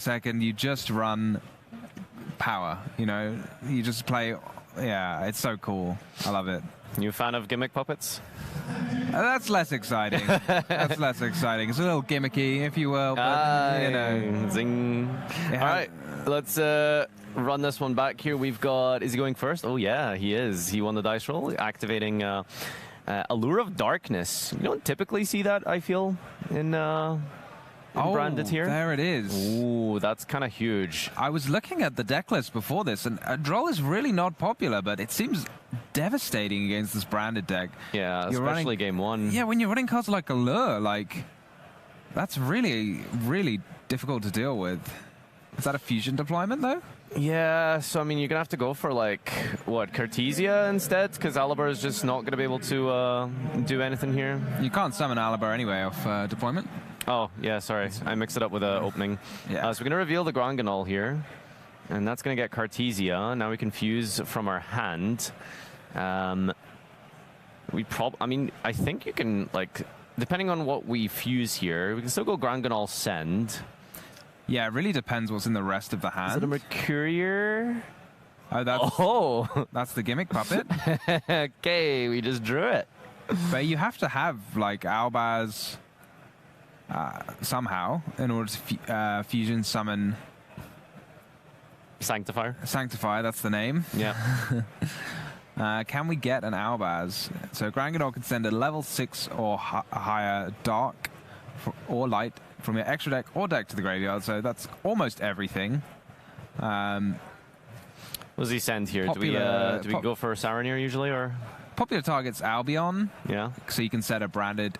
second, you just run power, you know? You just play, yeah, it's so cool. I love it. You a fan of gimmick puppets? That's less exciting. That's less exciting. It's a little gimmicky, if you will, but, you know. Zing. All right, let's run this one back here. We've got, is he going first? Oh, yeah, he is. He won the dice roll, activating Allure of Darkness. You don't typically see that, I feel, in branded here. There it is. Ooh, that's kind of huge. I was looking at the deck list before this, and Droll is really not popular, but it seems devastating against this branded deck. Yeah, especially game one. Yeah, when you're running cards like Allure, like, that's really, really difficult to deal with. Is that a fusion deployment, though? Yeah, so I mean, you're going to have to go for, like, what, Cartesia instead? Because Alibar is just not going to be able to do anything here. You can't summon Alibar anyway off deployment. Oh, yeah, sorry. I mixed it up with an opening. Yeah. So we're going to reveal the Granganol here. And that's going to get Cartesia. Now we can fuse from our hand. I mean, I think you can, like, depending on what we fuse here, we can still go Granganol Send. Yeah, it really depends what's in the rest of the hand. Is it a Mercurier? Oh, that's the gimmick puppet. Okay, we just drew it. But you have to have, like, Albaz somehow in order to fusion summon Sanctifier. Sanctifier, that's the name. Yeah. Can we get an Albaz? So Grangador can send a level 6 or higher dark or light from your extra deck or deck to the graveyard. So that's almost everything. What does he send here? Do we go for Saronir usually, or? Popular targets Albion. Yeah. So you can set a branded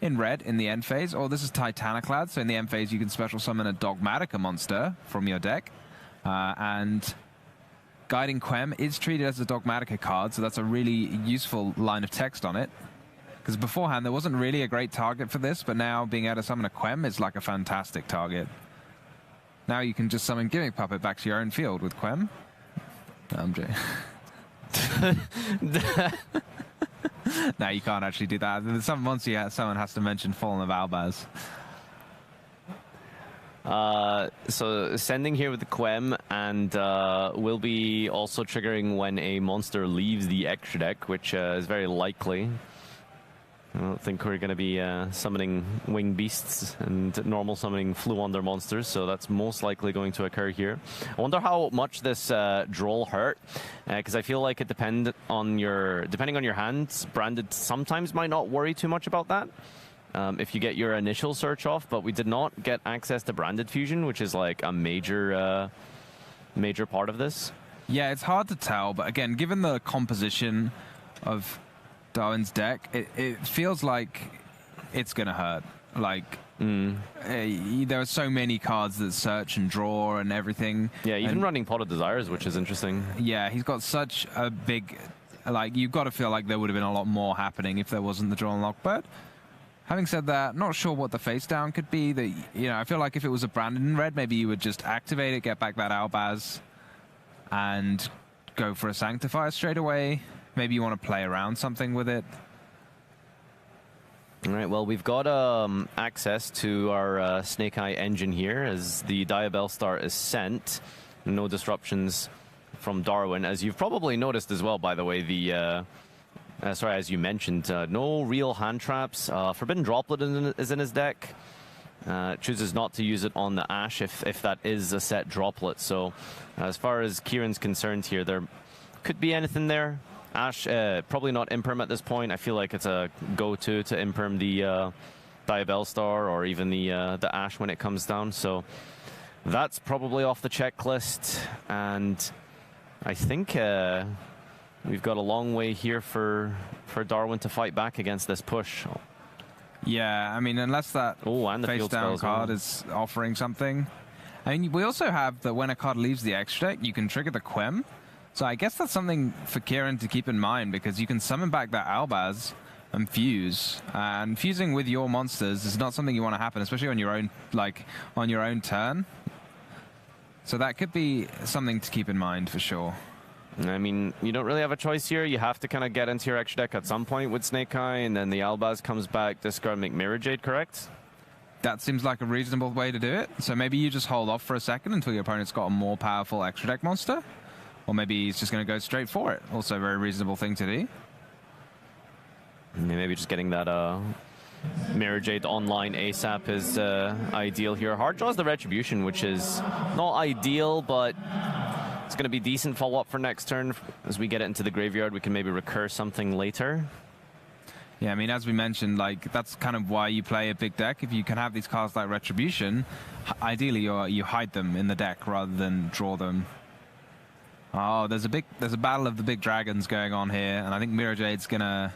in red in the end phase, or this is Titaniclad. So in the end phase, you can special summon a Dogmatica monster from your deck. And Guiding Quem is treated as a Dogmatica card, so that's a really useful line of text on it. Because beforehand, there wasn't really a great target for this, but now being able to summon a Quem is like a fantastic target. Now you can just summon Gimmick Puppet back to your own field with Quem. MJ. No, you can't actually do that. Once someone has to mention Fallen of Albaz. So sending here with the Quem, and will be also triggering when a monster leaves the extra deck, which is very likely. I don't think we're going to be summoning winged beasts and normal summoning Fluonder monsters, so that's most likely going to occur here. I wonder how much this Droll hurt, because I feel like it depending on your hands, branded sometimes might not worry too much about that. If you get your initial search off, but we did not get access to branded fusion, which is like a major part of this. Yeah, it's hard to tell, but again, given the composition of Darwin's deck, it feels like it's gonna hurt. Like there are so many cards that search and draw and everything. Yeah, even running Pot of Desires, which is interesting. Yeah, he's got such a big, like, you've got to feel like there would have been a lot more happening if there wasn't the draw and lock. But having said that, not sure what the face down could be. That, you know, I feel like if it was a branded in red, maybe you would just activate it, get back that Albaz, and go for a Sanctifier straight away. Maybe you want to play around something with it. All right, well, we've got access to our Snake Eye engine here as the Diabell Star is sent. No disruptions from Darwin. As you've probably noticed as well, by the way, the... sorry, as you mentioned, no real hand traps. Forbidden Droplet is in his deck. Chooses not to use it on the Ash if that is a set droplet. So as far as Kieran's concerned here, there could be anything there. Ash, probably not Imperm at this point. I feel like it's a go-to to Imperm the Diabell Star or even the Ash when it comes down. So that's probably off the checklist. And I think we've got a long way here for Darwin to fight back against this push. Yeah, I mean, unless that face-down card is offering something. I mean, we also have that when a card leaves the extra deck, you can trigger the Quem. So I guess that's something for Kieran to keep in mind, because you can summon back that Albaz and fuse. And fusing with your monsters is not something you want to happen, especially on your own, like, on your own turn. So that could be something to keep in mind for sure. I mean, you don't really have a choice here. You have to kind of get into your extra deck at some point with Snake Eye, and then the Albaz comes back, discard McMirror Jade, correct? that seems like a reasonable way to do it. So maybe you just hold off for a second until your opponent's got a more powerful extra deck monster. Or maybe he's just going to go straight for it. Also a very reasonable thing to do. Maybe just getting that Mirror Jade online ASAP is ideal here. Hard draws the Retribution, which is not ideal, but it's going to be decent follow-up for next turn. As we get it into the graveyard, we can maybe recur something later. Yeah, I mean, as we mentioned, like, that's kind of why you play a big deck. If you can have these cards like Retribution, ideally you hide them in the deck rather than draw them. Oh, there's a battle of the big dragons going on here, and I think Mirror Jade's gonna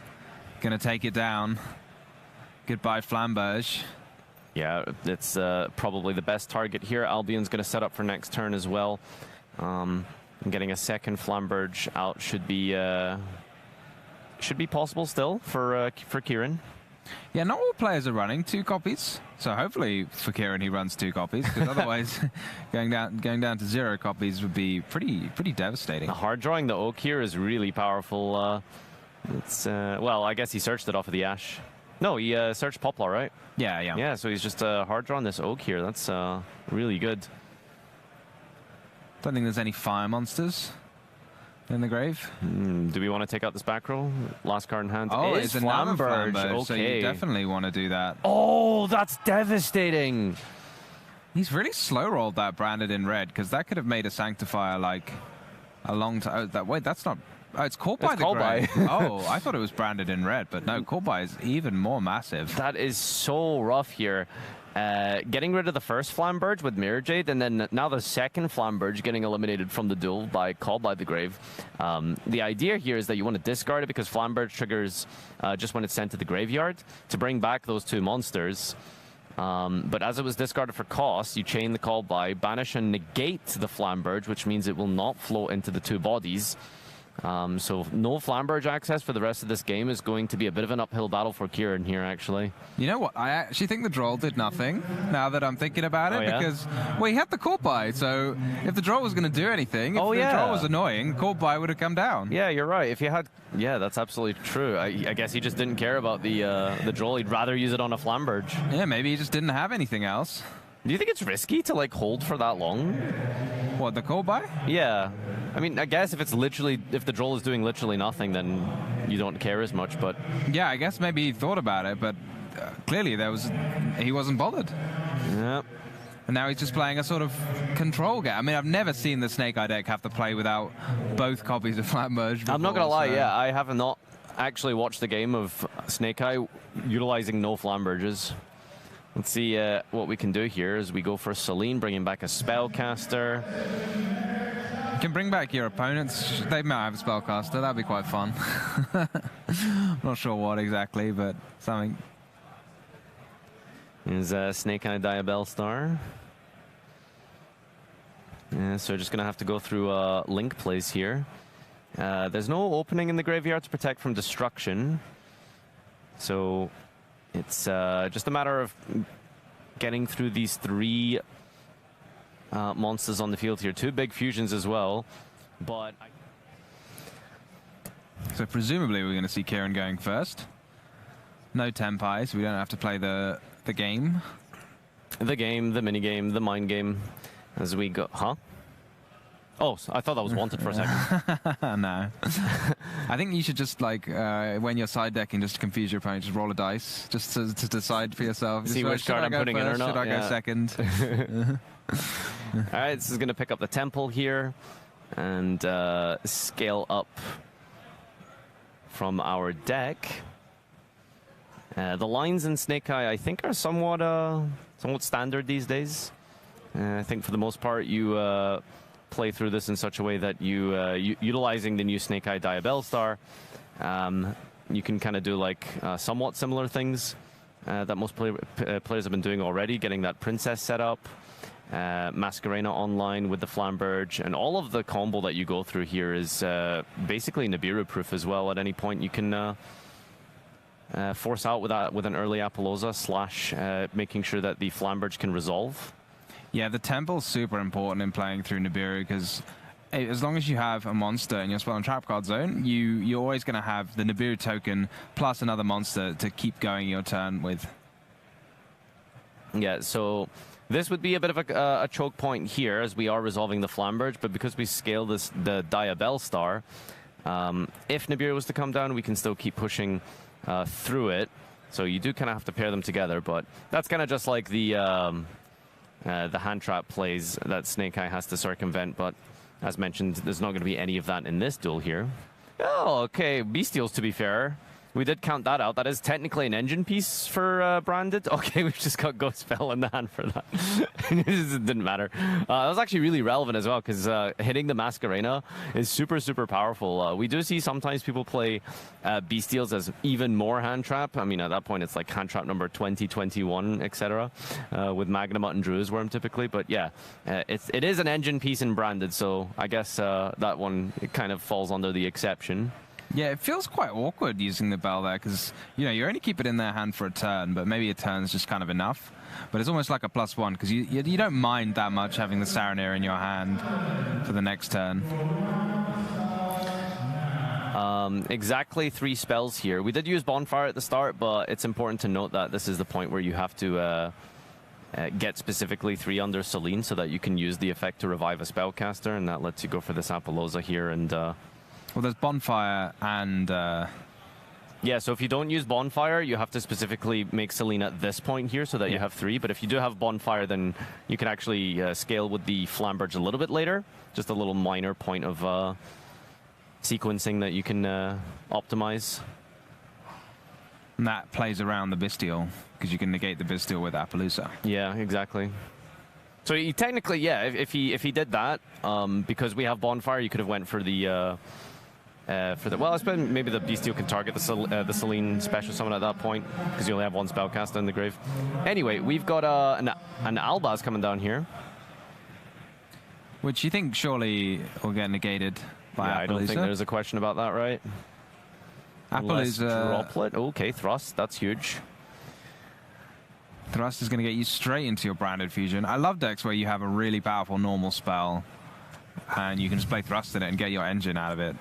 take it down. Goodbye, Flamberge. Yeah, it's probably the best target here. Albion's going to set up for next turn as well. Getting a second Flamberge out should be possible still for Kieran. Yeah, not all players are running 2 copies, so hopefully for Kieran he runs 2 copies, because otherwise going down to 0 copies would be pretty devastating. Hard drawing the Oak here is really powerful. Well, I guess he searched it off of the Ash. No, he searched Poplar, right? Yeah. Yeah, so he's just hard drawing this Oak here. That's really good. Don't think there's any fire monsters in the grave. Do we want to take out this back row? Last card in hand. Oh, is it's another Flamberge, Okay. so you definitely want to do that. Oh, that's devastating. He's really slow rolled that branded in red, because that could have made a Sanctifier like a long time. Oh, wait, that's not. Oh, it's caught by the grave. Oh, I thought it was branded in red, but no, caught by is even more massive. That is so rough here. Getting rid of the first Flamberge with Mirror Jade, and then now the second Flamberge getting eliminated from the duel by Called by the Grave. The idea here is that you want to discard it because Flamberge triggers just when it's sent to the graveyard to bring back those 2 monsters. But as it was discarded for cost, you chain the Called by, banish and negate the Flamberge, which means it will not float into the 2 bodies. So no Flamberge access for the rest of this game is going to be a bit of an uphill battle for Kieran here, actually. You know what? I actually think the draw did nothing, now that I'm thinking about it, because, well, he had the call by, so if the draw was going to do anything, if the draw was annoying, call by would have come down. Yeah, you're right. If you had... Yeah, that's absolutely true. I guess he just didn't care about the draw. He'd rather use it on a Flamberge. Yeah, maybe he just didn't have anything else. Do you think it's risky to, like, hold for that long? What, the call by? Yeah. I mean, I guess if the draw is doing literally nothing, then you don't care as much, but... Yeah, I guess maybe he thought about it, but clearly he wasn't bothered. Yep. And now he's just playing a sort of control game. I mean, I've never seen the Snake Eye deck have to play without both copies of Flamberge before. I'm not going to lie, yeah, I have not actually watched the game of Snake Eye utilizing no Flamberges. Let's see what we can do here as we go for Celine, bringing back a Spellcaster. You can bring back your opponents. They might have a Spellcaster. That'd be quite fun. Not sure what exactly, but something. Is Snake Eye Diabell Star. Yeah, so we're just going to have to go through link plays here. There's no opening in the graveyard to protect from destruction. So it's just a matter of getting through these 3 monsters on the field here. 2 big fusions as well. But so presumably we're going to see Kieran going first. No Tempai, so we don't have to play the game. The game, the mini game, the mind game as we go. Huh? Oh, I thought that was wanted for a second. No. I think you should just, like, when you're side decking, just to confuse your opponent, just roll a dice, just to decide for yourself. See which card I'm putting in or not. Should I go second? All right, this is going to pick up the Temple here and scale up from our deck. The lines in Snake Eye, I think, are somewhat standard these days. I think for the most part, you play through this in such a way that utilizing the new Snake Eye Diabell Star, you can kind of do like somewhat similar things that most players have been doing already, getting that Princess set up, Masquerena online with the Flamberge, and all of the combo that you go through here is basically Nibiru proof as well. At any point you can force out with an early Apollosa / making sure that the Flamberge can resolve. Yeah, the Temple's super important in playing through Nibiru, because as long as you have a monster in your spell and trap card zone, you're always going to have the Nibiru token plus another monster to keep going your turn with. Yeah, so this would be a bit of a choke point here as we are resolving the Flamberge, but because we scale the Diabell Star, if Nibiru was to come down, we can still keep pushing through it. So you do kind of have to pair them together, but that's kind of just like the hand trap plays that Snake Eye has to circumvent, but as mentioned, there's not going to be any of that in this duel here. Oh, okay, Bestials, to be fair. We did count that out. That is technically an engine piece for Branded. Okay, we've just got Ghost Spell in the hand for that. It didn't matter. That was actually really relevant as well, because hitting the Masquerena is super, super powerful. We do see sometimes people play Bestials as even more hand trap. I mean, at that point, it's like hand trap number 20, 21, etc. With Magnemut and Druid's Worm typically. But yeah, it is an engine piece in Branded, so I guess that one it kind of falls under the exception. Yeah, it feels quite awkward using the bell there because, you know, you only keep it in their hand for a turn, but maybe a turn is just kind of enough. But it's almost like a +1 because you don't mind that much having the Saronir in your hand for the next turn. Exactly 3 spells here. We did use Bonfire at the start, but it's important to note that this is the point where you have to get specifically 3 under Selene so that you can use the effect to revive a spellcaster, and that lets you go for this Apollousa here and... Well, there's Bonfire and... Yeah, so if you don't use Bonfire, you have to specifically make Selene at this point here so that you have 3. But if you do have Bonfire, then you can actually scale with the Flamberge a little bit later. Just a little minor point of sequencing that you can optimize. And that plays around the Bestial, because you can negate the Bestial with Apollousa. Yeah, exactly. So he technically, yeah, if he did that, because we have Bonfire, you could have went for the... well, I suppose maybe the Bestial can target the Selene special summon at that point, because you only have 1 spellcaster in the grave. Anyway, we've got an Albaz coming down here. Which you think surely will get negated by Apollousa? I don't think there's a question about that, right? Apollousa... Droplet, okay, Thrust, that's huge. Thrust is going to get you straight into your Branded Fusion. I love decks where you have a really powerful normal spell, and you can just play Thrust in it and get your engine out of it.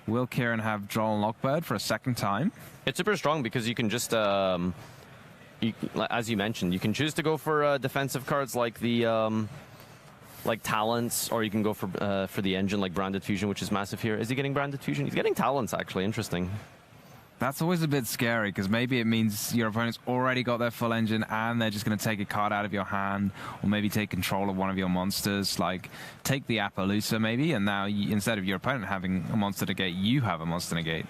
Will Kieran have Droll and Lockbird for a second time? It's super strong because you can just, as you mentioned, you can choose to go for defensive cards like the like Talents, or you can go for the engine like Branded Fusion, which is massive here. Is he getting Branded Fusion? He's getting Talents, actually. Interesting. That's always a bit scary because maybe it means your opponent's already got their full engine and they're just going to take a card out of your hand, or maybe take control of one of your monsters, like take the Apollousa maybe, and now instead of your opponent having a monster negate, you have a monster negate.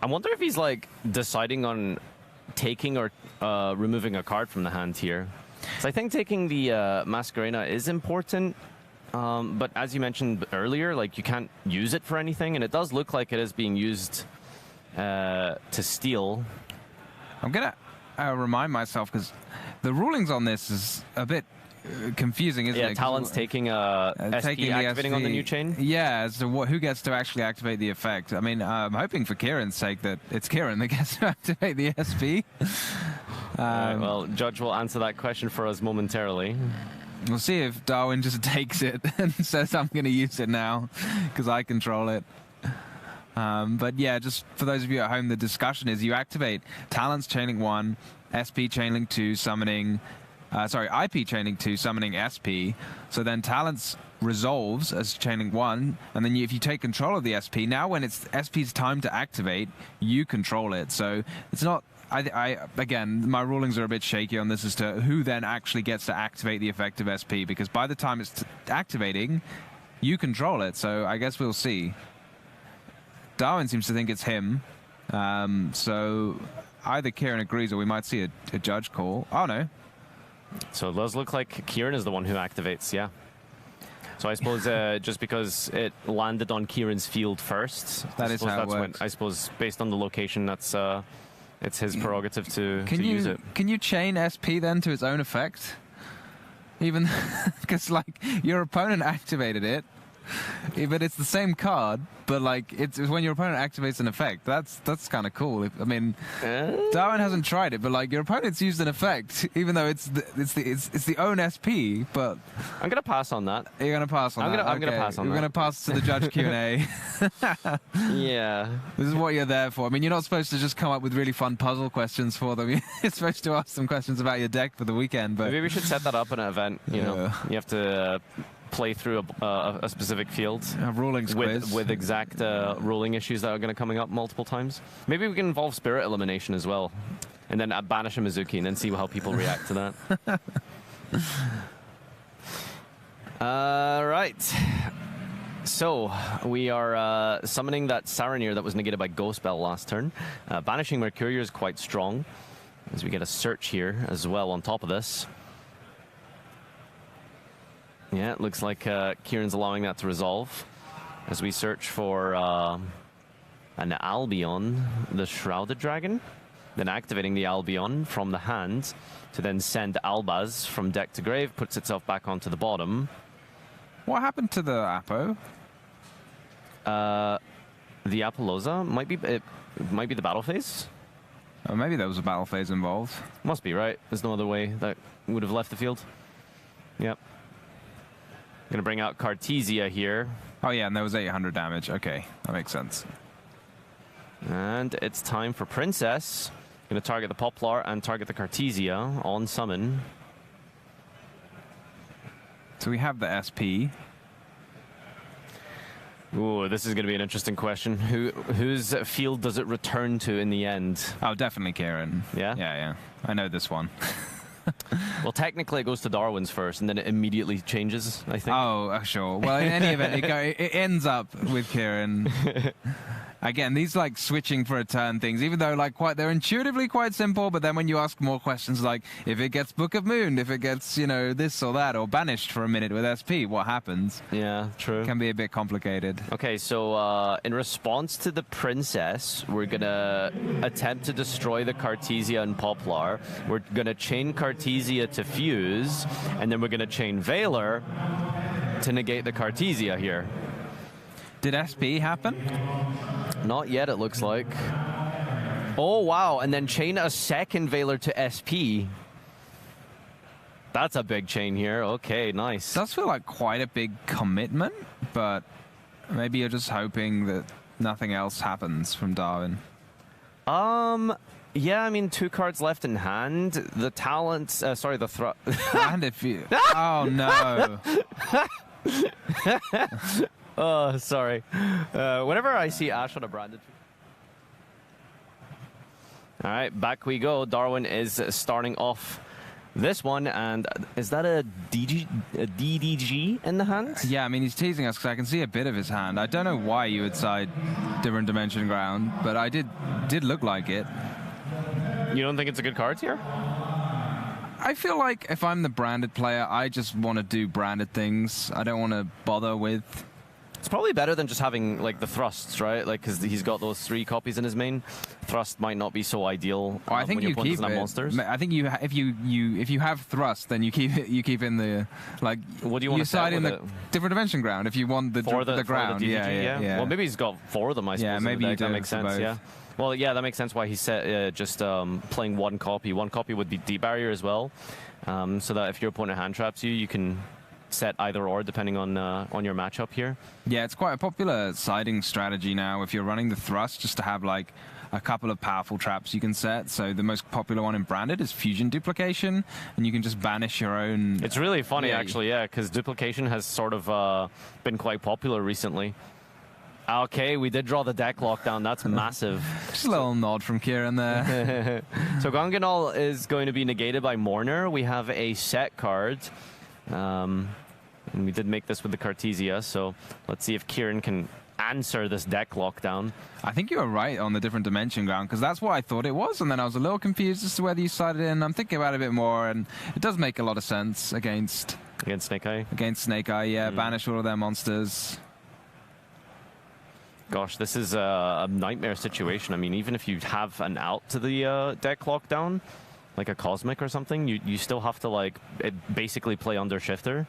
I wonder if he's like deciding on taking or removing a card from the hand here. So I think taking the Masquerena is important, but as you mentioned earlier, like you can't use it for anything, and it does look like it is being used to steal. I'm gonna remind myself because the rulings on this is a bit confusing, isn't it? Yeah, Talon's taking SP activating on the new chain. Yeah, as to who gets to actually activate the effect. I mean, I'm hoping for Kieran's sake that it's Kieran that gets to activate the SP. Right, well, Judge will answer that question for us momentarily. We'll see if Darwin just takes it and says, I'm going to use it now because I control it. But yeah, just for those of you at home, the discussion is you activate Talent's Chainlink 1, SP Chainlink 2, summoning... IP Chainlink 2, summoning SP. So then Talents resolves as Chainlink 1, and then if you take control of the SP, now when it's SP's time to activate, you control it. So it's not... again, my rulings are a bit shaky on this as to who then actually gets to activate the effect of SP, because by the time it's activating, you control it. So I guess we'll see. Darwin seems to think it's him. So either Kieran agrees or we might see a judge call. Oh, no. So it does look like Kieran is the one who activates, yeah. So I suppose just because it landed on Kieran's field first, that is how it works. I suppose based on the location, that's it's his prerogative to use it. Can you chain SP then to its own effect? Even because like your opponent activated it, Yeah, but it's the same card, but like it's when your opponent activates an effect. That's kind of cool. I mean, Darwin hasn't tried it, but like your opponent's used an effect, even though it's the own SP. But I'm gonna pass on that. You're gonna pass on that. I'm gonna pass on that. We're gonna pass to the judge Q&A. Yeah. This is what you're there for. I mean, you're not supposed to just come up with really fun puzzle questions for them. You're supposed to ask them questions about your deck for the weekend. But maybe we should set that up in an event. You know, you have to play through a specific field with exact ruling issues that are going to coming up multiple times. Maybe we can involve spirit elimination as well, and then banish a Mizuki and then see how people react to that. Right. So we are summoning that Saranir that was negated by Ghost Bell last turn. Banishing Mercurier is quite strong, as we get a search here as well on top of this. Yeah, it looks like Kieran's allowing that to resolve as we search for an Albion, the Shrouded Dragon, then activating the Albion from the hand to then send Albaz from deck to grave, puts itself back onto the bottom. What happened to the Apo? The Apollosa might be the battle phase. Oh, maybe there was a battle phase involved. Must be, right? There's no other way that would have left the field. Yep. Gonna bring out Cartesia here. Oh yeah, and there was 800 damage. Okay, that makes sense. And it's time for Princess. Gonna target the Poplar and target the Cartesia on summon. So we have the SP. Ooh, this is gonna be an interesting question. Whose field does it return to in the end? Oh, definitely Kieran. Yeah? Yeah. I know this one. Well, technically it goes to Darwin's first, and then it immediately changes, I think. Oh, sure. Well, in any event, it ends up with Kieran. Again, these like switching for a turn things, even though like they're intuitively quite simple, but then when you ask more questions like if it gets Book of Moon, if it gets, you know, this or that, or banished for a minute with SP, what happens? Yeah, true. It can be a bit complicated. Okay, so in response to the Princess, we're gonna attempt to destroy the Cartesia and Poplar. We're gonna chain Cartesia to Fuse, and then we're gonna chain Valor to negate the Cartesia here. Did SP happen? Not yet, it looks like. Oh, wow. And then chain a second Valor to SP. That's a big chain here. Okay, nice. Does feel like quite a big commitment, but maybe you're just hoping that nothing else happens from Darwin. Yeah, I mean, 2 cards left in hand. The talents, sorry, the thrust. And if you... Oh, no. Oh, sorry. Whenever I see Ash on a branded... All right, back we go. Darwin is starting off this one, and is that a DDG in the hand? Yeah, I mean, he's teasing us because I can see a bit of his hand. I don't know why you would side Different Dimension Ground, but I did look like it. You don't think it's a good card here? I feel like if I'm the branded player, I just want to do branded things. I don't want to bother with... It's probably better than just having like the thrusts, right? Like, because he's got those 3 copies in his main. Thrust might not be so ideal. Oh, I think when you keep it. Monsters. I think if you have thrust, then you keep it. You keep in the like. What do you want to side in the it? Different Dimension Ground if you want the ground. The DDG, yeah. Well, maybe he's got 4 of them. I suppose. Yeah, maybe you do. That makes sense. Both. Yeah. Well, yeah, that makes sense why he said just playing 1 copy. 1 copy would be deep barrier as well, so that if your opponent hand traps you, you can set either or depending on your matchup here. Yeah, it's quite a popular siding strategy now if you're running the thrust, just to have like a couple of powerful traps you can set. So the most popular one in branded is Fusion Duplication, and you can just banish your own. It's really funny actually, yeah, because duplication has sort of been quite popular recently. Okay, we did draw the deck lockdown. That's massive. Just a little nod from Kieran there. So Gonganol is going to be negated by Mourner. We have a set card. And we did make this with the Cartesia, so let's see if Kieran can answer this deck lockdown. I think you were right on the Different Dimension Ground, because that's what I thought it was, and then I was a little confused as to whether you sided in. I'm thinking about it a bit more, and it does make a lot of sense against Snake Eye. Against Snake Eye, yeah. Banish all of their monsters. Gosh, this is a nightmare situation. I mean, even if you have an out to the deck lockdown, like a Cosmic or something, you still have to like basically play under Shifter.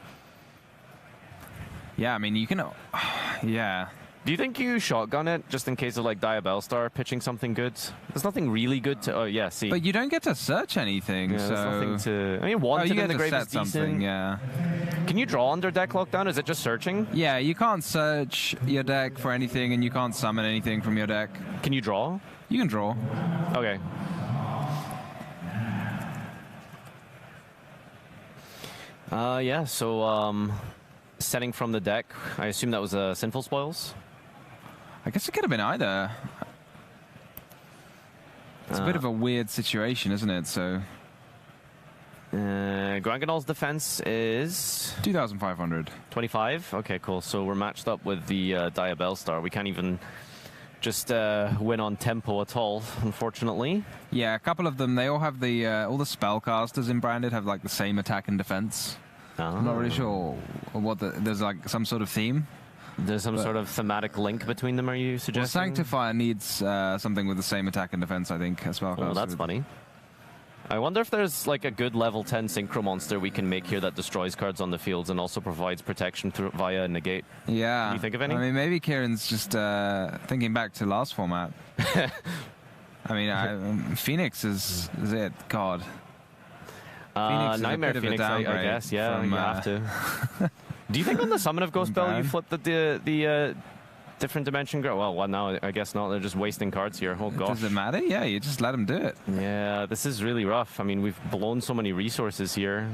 Yeah, I mean, you can... yeah. Do you think you shotgun it just in case of like Diabellstar pitching something good? There's nothing really good to... Oh, yeah, see. But you don't get to search anything, yeah, so... There's nothing to... I mean, wanted in the grave is decent. Yeah. Can you draw under deck lockdown? Is it just searching? Yeah, you can't search your deck for anything, and you can't summon anything from your deck. Can you draw? You can draw. Okay. Yeah, so setting from the deck, I assume that was Sinful Spoils? I guess it could have been either. It's a bit of a weird situation, isn't it? So Granganol's defense is 2,500. 25. Okay, cool. So we're matched up with the Diabellstar. We can't even just win on tempo at all, unfortunately. Yeah, a couple of them. They all have the all the spellcasters in Branded have like the same attack and defense. I'm not really sure what there's like some sort of theme. There's some sort of thematic link between them, are you suggesting? Well, Sanctifier needs something with the same attack and defense, I think, as well. Oh, that's funny. I wonder if there's like a good level 10 synchro monster we can make here that destroys cards on the fields and also provides protection via negate. Yeah. Can you think of any? I mean, maybe Kieran's just thinking back to last format. I mean, Phoenix is it. God. Phoenix Nightmare Phoenix, I guess. Yeah, you have to. Do you think on the Summon of Ghost Bell you flip the different dimension? Well, now I guess not. They're just wasting cards here. Oh gosh. Does it matter? Yeah, you just let them do it. Yeah, this is really rough. I mean, we've blown so many resources here.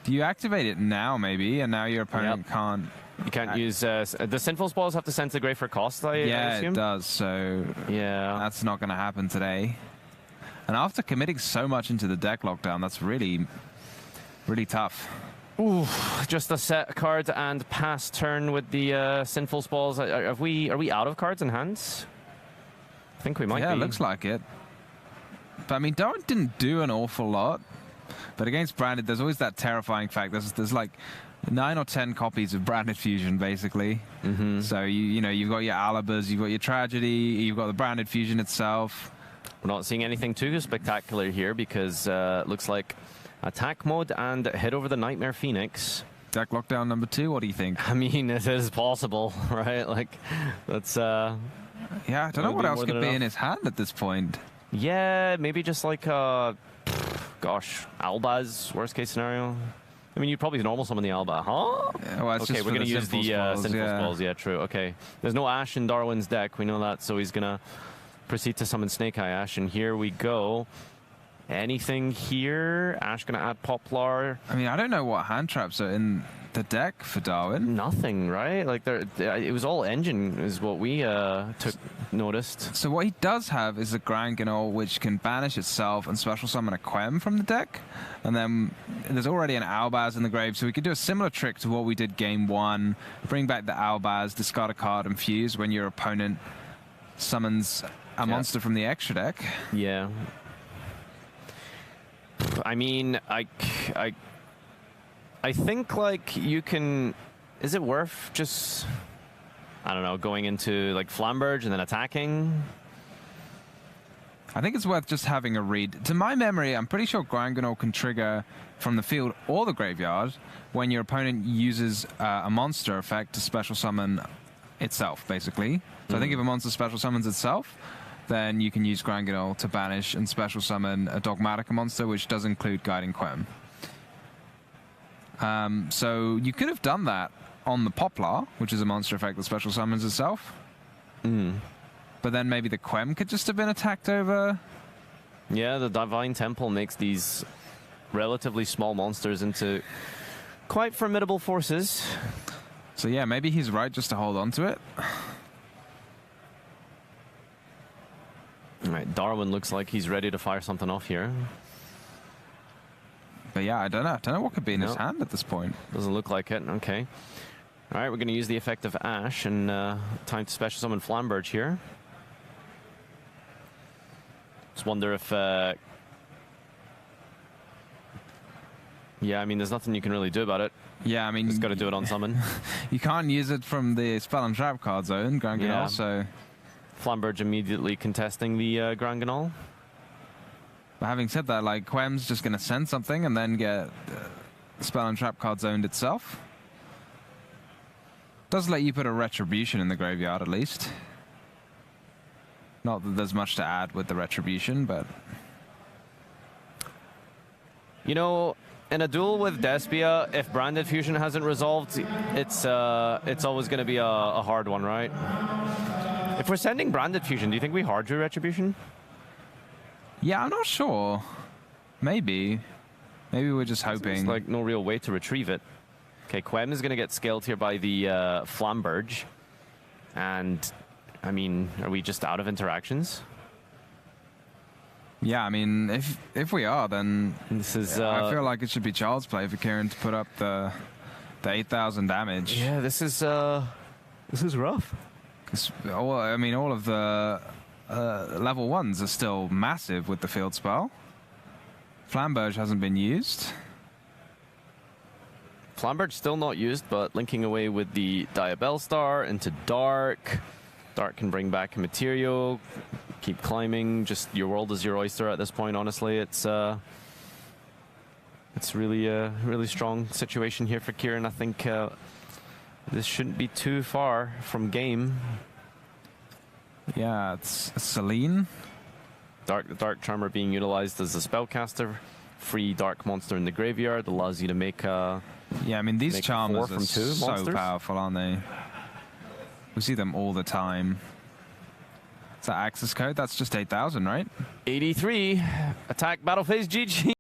Do you activate it now, maybe, and now your opponent can't? You can't use the Sinful Spoils have to send to grave for cost. I assume? It does. So yeah, that's not going to happen today. And after committing so much into the deck lockdown, that's really, really tough. Ooh, just a set card and pass turn with the Sinful Spoils. Are we out of cards in hands? I think we might be. Yeah, it looks like it. But I mean, Darwin didn't do an awful lot. But against Branded, there's always that terrifying fact. There's like 9 or 10 copies of Branded Fusion, basically. Mm-hmm. So you've got your Alibas, you've got your Tragedy, you've got the Branded Fusion itself. We're not seeing anything too spectacular here because it looks like attack mode and hit over the Nightmare Phoenix. Deck lockdown number 2, what do you think? I mean, it is possible, right? Like, that's... yeah, I don't know what else could be in his hand at this point. Yeah, maybe just like, gosh, Albaz, worst case scenario. I mean, you'd probably normal summon the Alba, huh? Yeah, well, okay, we're going to use the Sinful Spoils. Yeah, true. Okay. There's no Ash in Darwin's deck. We know that, so he's going to proceed to summon Snake Eye Ash, and here we go. Anything here? Ash going to add Poplar. I mean, I don't know what hand traps are in the deck for Darwin. Nothing, right? Like, it was all engine is what we noticed. So what he does have is a Granganol, which can banish itself and special summon a Quem from the deck. And then there's already an Albaz in the grave, so we could do a similar trick to what we did game 1. Bring back the Albaz, discard a card, and fuse when your opponent summons a monster from the extra deck. Yeah. I mean, I think, like, you can... Is it worth just, I don't know, going into, like, Flamberge and then attacking? I think it's worth just having a read. To my memory, I'm pretty sure Granganol can trigger from the field or the graveyard when your opponent uses a monster effect to special summon itself, basically. So I think if a monster special summons itself, then you can use Granganol to banish and special summon a Dogmatica monster, which does include Guiding Quem. So you could have done that on the Poplar, which is a monster effect that special summons itself. But then maybe the Quem could just have been attacked over. Yeah, the Divine Temple makes these relatively small monsters into quite formidable forces. So yeah, maybe he's right just to hold on to it. All right, Darwin looks like he's ready to fire something off here. But yeah, I don't know. I don't know what could be in his hand at this point. Doesn't look like it. Okay. All right, we're going to use the effect of Ash and time to special summon Flamberge here. Just wonder if... yeah, I mean, there's nothing you can really do about it. Yeah, I mean... Just got to do it on summon. You can't use it from the Spell and Trap card zone, Granganol, so... Flamberge immediately contesting the Granganol. But having said that, like, Quem's just going to send something and then get Spell and Trap card zoned itself. Does let you put a Retribution in the graveyard at least. Not that there's much to add with the Retribution, but... You know, in a duel with Despia, if Branded Fusion hasn't resolved, it's always going to be a hard one, right? If we're sending Branded Fusion, do you think we hard drew Retribution? Yeah, I'm not sure. Maybe. Maybe we're just hoping. There's like no real way to retrieve it. Okay, Quem is going to get scaled here by the Flamberge. And, I mean, are we just out of interactions? Yeah, I mean, if we are, then this is. I feel like it should be child's play for Kieran to put up the 8,000 damage. Yeah, this is rough. I mean, all of the level 1s are still massive with the field spell. Flamberge hasn't been used. Flamberge still not used, but linking away with the Diabell Star into Dark. Dark can bring back a material. Keep climbing. Just your world is your oyster at this point. Honestly, it's really a really strong situation here for Kieran. I think this shouldn't be too far from game. Yeah, it's Celine. The Dark Charmer being utilized as a spellcaster. Free Dark Monster in the graveyard allows you to make. Yeah, I mean these Charmers are so monsters. powerful, aren't they? We see them all the time. Is that access code? That's just 8,000, right? 83. Attack battle phase GG.